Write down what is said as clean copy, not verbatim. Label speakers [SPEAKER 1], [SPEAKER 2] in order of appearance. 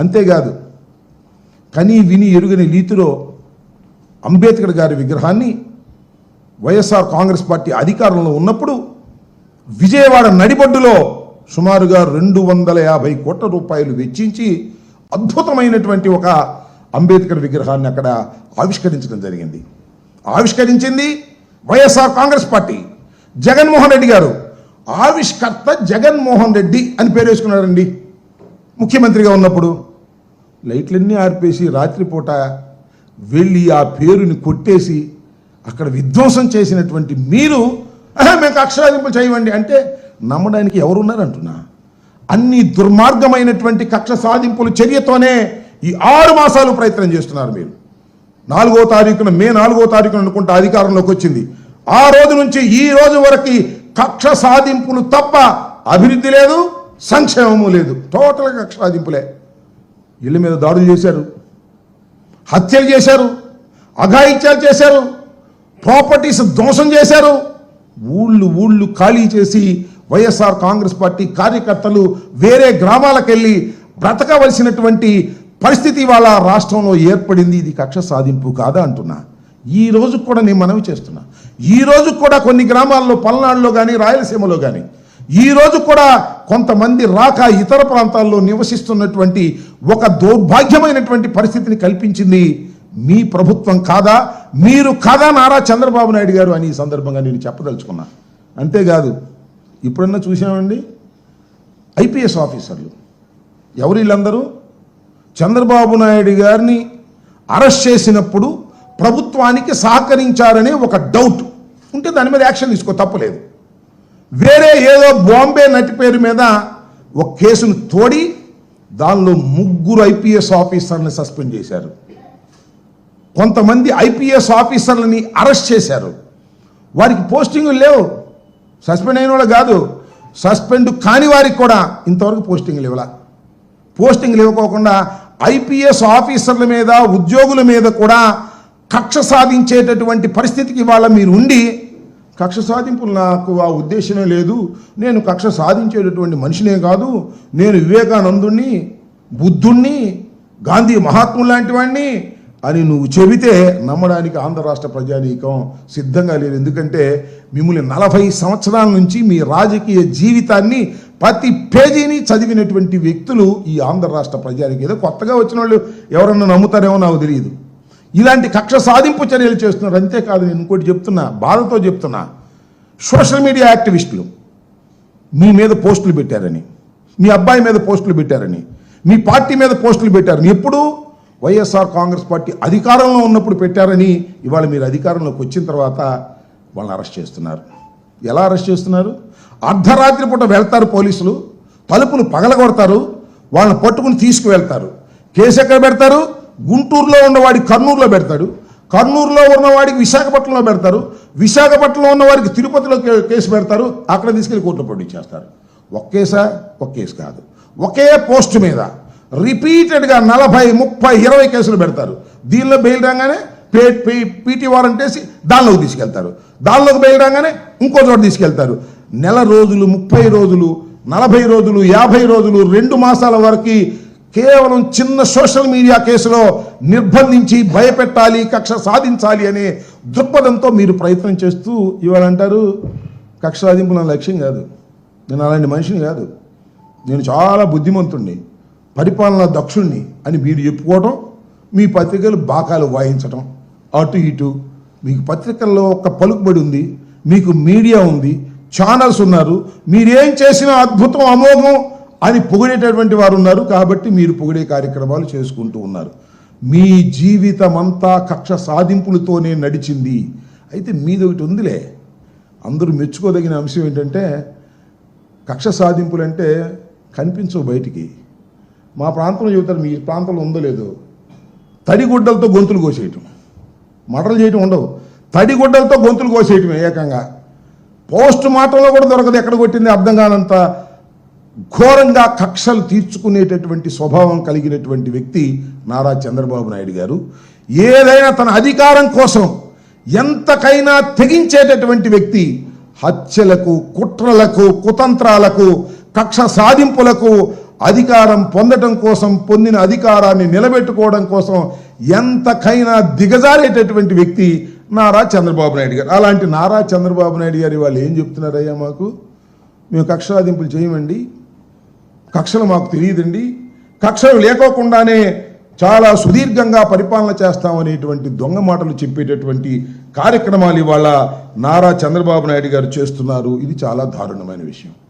[SPEAKER 1] అంతేకాదు కనీ విని ఎరుగని రీతిలో అంబేద్కర్ గారి విగ్రహాన్ని వైఎస్ఆర్ కాంగ్రెస్ పార్టీ అధికారంలో ఉన్నప్పుడు విజయవాడ నడిబొడ్డులో సుమారుగా 250 కోట్ల రూపాయలు వెచ్చించి అద్భుతమైనటువంటి ఒక అంబేద్కర్ విగ్రహాన్ని అక్కడ ఆవిష్కరించడం జరిగింది. ఆవిష్కరించింది వైఎస్ఆర్ కాంగ్రెస్ పార్టీ. జగన్మోహన్ రెడ్డి గారు ఆవిష్కర్త జగన్మోహన్ రెడ్డి అని పేరు వేసుకున్నారండి. ముఖ్యమంత్రిగా ఉన్నప్పుడు లైట్లన్నీ ఆర్పేసి రాత్రిపూట వెళ్ళి ఆ పేరుని కొట్టేసి అక్కడ విధ్వంసం చేసినటువంటి మీరు మేము కక్షాదింపులు చేయవండి అంటే నమ్మడానికి ఎవరున్నారంటున్నా. అన్ని దుర్మార్గమైనటువంటి కక్ష సాధింపుల చర్యతోనే ఈ 6 మాసాలు ప్రయత్నం చేస్తున్నారు మీరు. 4వ తారీఖున మే 4వ తారీఖున అనుకుంటా అధికారంలోకి వచ్చింది. ఆ రోజు నుంచి ఈ రోజు వరకు కక్ష సాధింపులు తప్ప అభివృద్ధి లేదు, సంక్షేమము లేదు. టోటల్గా కక్ష సాధింపులే. ఇళ్ళ మీద దాడులు చేశారు, హత్యలు చేశారు, అఘాయిత్యాలు చేశారు, ప్రాపర్టీస్ ధ్వంసం చేశారు. ఊళ్ళు ఖాళీ చేసి వైఎస్ఆర్ కాంగ్రెస్ పార్టీ కార్యకర్తలు వేరే గ్రామాలకు వెళ్ళి బ్రతకవలసినటువంటి పరిస్థితి వాళ్ళ రాష్ట్రంలో ఏర్పడింది. ఇది కక్ష సాధింపు కాదా అంటున్నా. ఈ రోజు కూడా నేను మనవి చేస్తున్నా. ఈ రోజు కూడా కొన్ని గ్రామాల్లో పల్నాడులో కానీ రాయలసీమలో కానీ ఈ రోజు కూడా కొంతమంది రాక ఇతర ప్రాంతాల్లో నివసిస్తున్నటువంటి ఒక దౌర్భాగ్యమైనటువంటి పరిస్థితిని కల్పించింది మీ ప్రభుత్వం కాదా, మీరు కాదా నారా చంద్రబాబు నాయుడు గారు అని ఈ సందర్భంగా నేను చెప్పదలుచుకున్నా. అంతేకాదు ఇప్పుడన్నా చూసామండి ఐపీఎస్ ఆఫీసర్లు ఎవరు వీళ్ళందరూ చంద్రబాబు నాయుడు గారిని అరెస్ట్ చేసినప్పుడు ప్రభుత్వానికి సహకరించారనే ఒక డౌట్ ఉంటే దాని మీద యాక్షన్ తీసుకో, తప్పలేదు. వేరే ఏదో బాంబే నటి పేరు మీద ఒక కేసును తోడి దానిలో 3 ఐపీఎస్ ఆఫీసర్ని సస్పెండ్ చేశారు. కొంతమంది ఐపీఎస్ ఆఫీసర్లని అరెస్ట్ చేశారు. వారికి పోస్టింగులు లేవు. సస్పెండ్ అయిన వాళ్ళు కాదు, సస్పెండ్ కాని వారికి కూడా ఇంతవరకు పోస్టింగ్లు ఇవ్వాల. పోస్టింగ్లు ఇవ్వకోకుండా ఐపీఎస్ ఆఫీసర్ల మీద ఉద్యోగుల మీద కూడా కక్ష సాధించేటటువంటి పరిస్థితికి ఇవాళ మీరు ఉండి కక్ష సాధింపులు నాకు ఆ ఉద్దేశమే లేదు, నేను కక్ష సాధించేటటువంటి మనిషినే కాదు, నేను వివేకానందుణ్ణి, బుద్ధుణ్ణి, గాంధీ మహాత్ములు లాంటి వాడిని అని నువ్వు చెబితే నమ్మడానికి ఆంధ్ర రాష్ట్ర ప్రజానీకం సిద్ధంగా లేదు. ఎందుకంటే మిమ్మల్ని 40 సంవత్సరాల నుంచి మీ రాజకీయ జీవితాన్ని ప్రతి పేజీని చదివినటువంటి వ్యక్తులు ఈ ఆంధ్ర రాష్ట్ర ప్రజానీకం. ఏదో కొత్తగా వచ్చిన వాళ్ళు ఎవరన్నా నమ్ముతారేమో నాకు తెలియదు. ఇలాంటి కక్ష సాధింపు చర్యలు చేస్తున్నారు. అంతేకాదు నేను ఇంకోటి చెప్తున్నా, బాధతో చెప్తున్నా, సోషల్ మీడియా యాక్టివిస్టులు మీ మీద పోస్టులు పెట్టారని, మీ అబ్బాయి మీద పోస్టులు పెట్టారని, మీ పార్టీ మీద పోస్టులు పెట్టారని, ఎప్పుడు వైఎస్ఆర్ కాంగ్రెస్ పార్టీ అధికారంలో ఉన్నప్పుడు పెట్టారని ఇవాళ మీరు అధికారంలోకి వచ్చిన తర్వాత వాళ్ళని అరెస్ట్ చేస్తున్నారు. ఎలా అరెస్ట్ చేస్తున్నారు? అర్ధరాత్రి పూట వెళ్తారు పోలీసులు, తలుపులు పగలగొడతారు, వాళ్ళని పట్టుకుని తీసుకువెళ్తారు. కేసు ఎక్కడ పెడతారు? గుంటూరులో ఉన్నవాడికి కర్నూలులో పెడతాడు, కర్నూలులో ఉన్నవాడికి విశాఖపట్నంలో పెడతారు, విశాఖపట్నంలో ఉన్నవాడికి తిరుపతిలో కేసు పెడతారు, అక్కడ తీసుకెళ్లి కోర్టులో ప్రొడ్యూస్. ఒక కేసా? ఒక కేసు కాదు, ఒకే పోస్ట్ మీద రిపీటెడ్గా 40, 30, 20 కేసులు పెడతారు. దీనిలో బెయిల్ రాగానే పీటీ వారెంట్ వేసి దానిలోకి తీసుకెళ్తారు, దానిలోకి బెయిల్ రాగానే ఇంకో చోట తీసుకెళ్తారు. నెల రోజులు, 30 రోజులు, 40 రోజులు, 50 రోజులు, 2 మాసాల వరకు కేవలం చిన్న సోషల్ మీడియా కేసులో నిర్బంధించి భయపెట్టాలి, కక్ష సాధించాలి అనే దృక్పథంతో మీరు ప్రయత్నం చేస్తూ ఇవాళ అంటారు కక్ష సాధింపు నా లక్ష్యం కాదు, నేను అలాంటి మనిషిని కాదు, నేను చాలా బుద్ధిమంతుణ్ణి, పరిపాలనా దక్షుణ్ణి అని మీరు చెప్పుకోవటం, మీ పత్రికలు బాకాలు వాయించటం, అటు ఇటు. మీకు పత్రికల్లో ఒక పలుకుబడి ఉంది, మీకు మీడియా ఉంది, ఛానల్స్ ఉన్నారు, మీరేం చేసినా అద్భుతం, అమోఘం అని పొగిడేటటువంటి వారు ఉన్నారు. కాబట్టి మీరు పొగిడే కార్యక్రమాలు చేసుకుంటూ ఉన్నారు. మీ జీవితం అంతా కక్ష సాధింపులతోనే నడిచింది. అయితే మీది ఒకటి ఉందిలే, అందరూ మెచ్చుకోదగిన అంశం ఏంటంటే కక్ష సాధింపులంటే కనిపించవు బయటికి. మా ప్రాంతంలో చెబుతారు, మీ ప్రాంతంలో ఉందో లేదో, తడిగుడ్డలతో గొంతులు కోసేయటం, మటలు చేయటం ఉండవు, తడిగుడ్డలతో గొంతులు కోసేయటమే ఏకంగా. పోస్ట్ మార్టంలో కూడా దొరకదు, ఎక్కడ కొట్టింది అర్థం కానంత ఘోరంగా కక్షలు తీర్చుకునేటటువంటి స్వభావం కలిగినటువంటి వ్యక్తి నారా చంద్రబాబు నాయుడు గారు. ఏదైనా తన అధికారం కోసం ఎంతకైనా తెగించేటటువంటి వ్యక్తి. హత్యలకు, కుట్రలకు, కుతంత్రాలకు, కక్ష సాధింపులకు అధికారం పొందటం కోసం, పొందిన అధికారాన్ని నిలబెట్టుకోవడం కోసం ఎంతకైనా దిగజారేటటువంటి వ్యక్తి నారా చంద్రబాబు నాయుడు గారు. అలాంటి నారా చంద్రబాబు నాయుడు గారు వాళ్ళు ఏం చెప్తున్నారయ్యా, మాకు మేము కక్షాదింపులు చేయమండి, కక్షలు మాకు తెలియదండి, కక్షలు లేకోకుండానే చాలా సుదీర్ఘంగా పరిపాలన చేస్తామనేటువంటి దొంగ మాటలు చెప్పేటటువంటి కార్యక్రమాలు ఇవాళ నారా చంద్రబాబు నాయుడు గారు చేస్తున్నారు. ఇది చాలా దారుణమైన విషయం.